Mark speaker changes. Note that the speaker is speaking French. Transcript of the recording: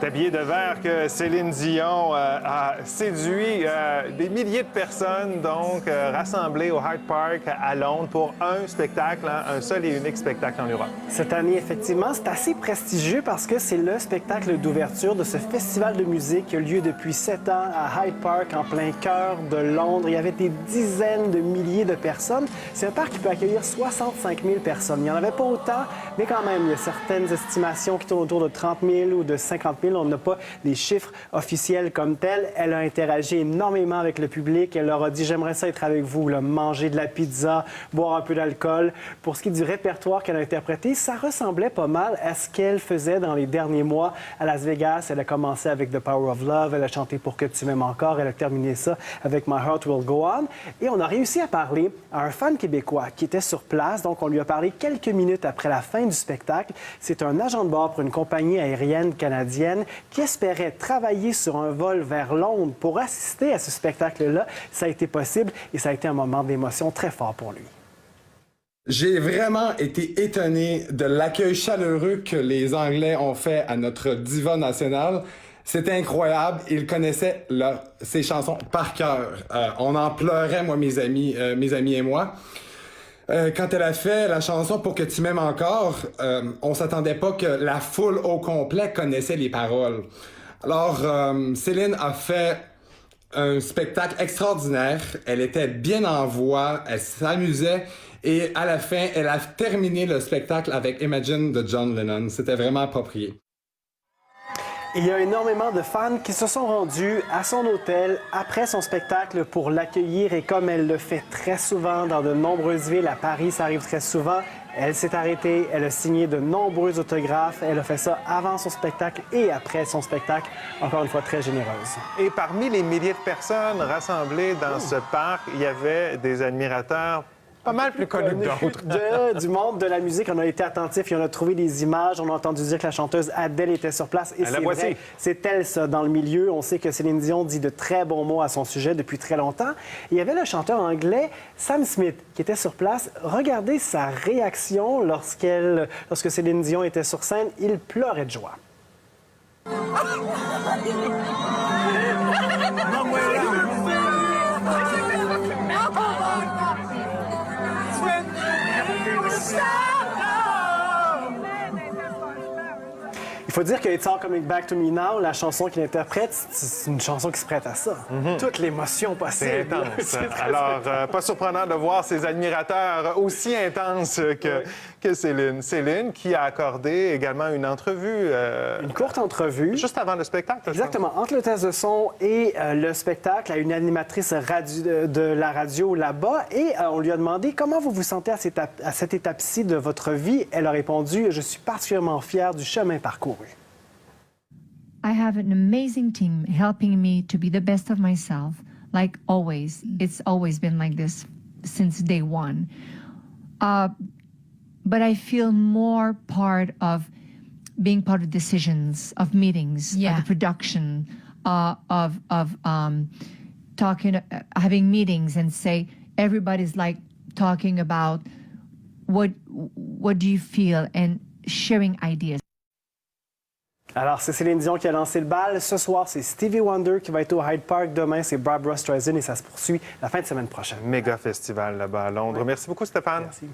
Speaker 1: C'est habillé de vert que Céline Dion a séduit des milliers de personnes, donc rassemblées au Hyde Park à Londres pour un spectacle, un seul et unique spectacle en Europe.
Speaker 2: Cette année, effectivement, c'est assez prestigieux parce que c'est le spectacle d'ouverture de ce festival de musique qui a lieu depuis 7 ans à Hyde Park, en plein cœur de Londres. Il y avait des dizaines de milliers de personnes. C'est un parc qui peut accueillir 65 000 personnes. Il n'y en avait pas autant, mais quand même, il y a certaines estimations qui tournent autour de 30 000 ou de 50 000. On n'a pas les chiffres officiels comme tels. Elle a interagi énormément avec le public. Elle leur a dit « J'aimerais ça être avec vous, là, manger de la pizza, boire un peu d'alcool ». Pour ce qui est du répertoire qu'elle a interprété, ça ressemblait pas mal à ce qu'elle faisait dans les derniers mois à Las Vegas. Elle a commencé avec The Power of Love. Elle a chanté Pour que tu m'aimes encore. Elle a terminé ça avec My Heart Will Go On. Et on a réussi à parler à un fan québécois qui était sur place. Donc, on lui a parlé quelques minutes après la fin du spectacle. C'est un agent de bord pour une compagnie aérienne canadienne qui espérait travailler sur un vol vers Londres pour assister à ce spectacle-là. Ça a été possible et ça a été un moment d'émotion très fort pour lui.
Speaker 3: J'ai vraiment été étonné de l'accueil chaleureux que les Anglais ont fait à notre diva nationale. C'était incroyable. Ils connaissaient ses chansons par cœur. On en pleurait, moi, mes amis et moi. Quand elle a fait la chanson Pour que tu m'aimes encore, on s'attendait pas que la foule au complet connaissait les paroles. Alors, Céline a fait un spectacle extraordinaire. Elle était bien en voix, elle s'amusait et à la fin, elle a terminé le spectacle avec Imagine de John Lennon. C'était vraiment approprié.
Speaker 2: Il y a énormément de fans qui se sont rendus à son hôtel après son spectacle pour l'accueillir et comme elle le fait très souvent dans de nombreuses villes, à Paris, ça arrive très souvent, elle s'est arrêtée, elle a signé de nombreux autographes, elle a fait ça avant son spectacle et après son spectacle, encore une fois très généreuse.
Speaker 1: Et parmi les milliers de personnes rassemblées dans ce parc, il y avait des admirateurs pas mal plus connus que d'autres.
Speaker 2: Du monde de la musique, on a été attentifs et on a trouvé des images. On a entendu dire que la chanteuse Adele était sur place. Et c'est vrai, c'est elle, ça, dans le milieu. On sait que Céline Dion dit de très bons mots à son sujet depuis très longtemps. Et il y avait le chanteur anglais Sam Smith qui était sur place. Regardez sa réaction lorsque Céline Dion était sur scène. Il pleurait de joie. Il faut dire que It's All Coming Back to Me Now, la chanson qu'il interprète, c'est une chanson qui se prête à ça. Toute l'émotion possible.
Speaker 1: C'est intense. Alors, pas surprenant de voir ses admirateurs aussi intenses que Céline. Céline qui a accordé également une entrevue.
Speaker 2: Une courte entrevue.
Speaker 1: Juste avant le spectacle.
Speaker 2: Exactement. Entre le test de son et le spectacle, à une animatrice de la radio là-bas. Et on lui a demandé comment vous vous sentez à cette étape-ci de votre vie. Elle a répondu « Je suis particulièrement fière du chemin parcouru ».
Speaker 4: I have an amazing team helping me to be the best of myself, like always. It's always been like this since day one. But I feel more part of being part of decisions, of meetings, of the production, of talking, having meetings and say, everybody's like talking about what do you feel and sharing ideas.
Speaker 2: Alors, c'est Céline Dion qui a lancé le bal. Ce soir, c'est Stevie Wonder qui va être au Hyde Park. Demain, c'est Barbra Streisand et ça se poursuit la fin de semaine prochaine.
Speaker 1: Méga festival là-bas à Londres.
Speaker 2: Oui.
Speaker 1: Merci beaucoup, Stéphane.
Speaker 2: Merci.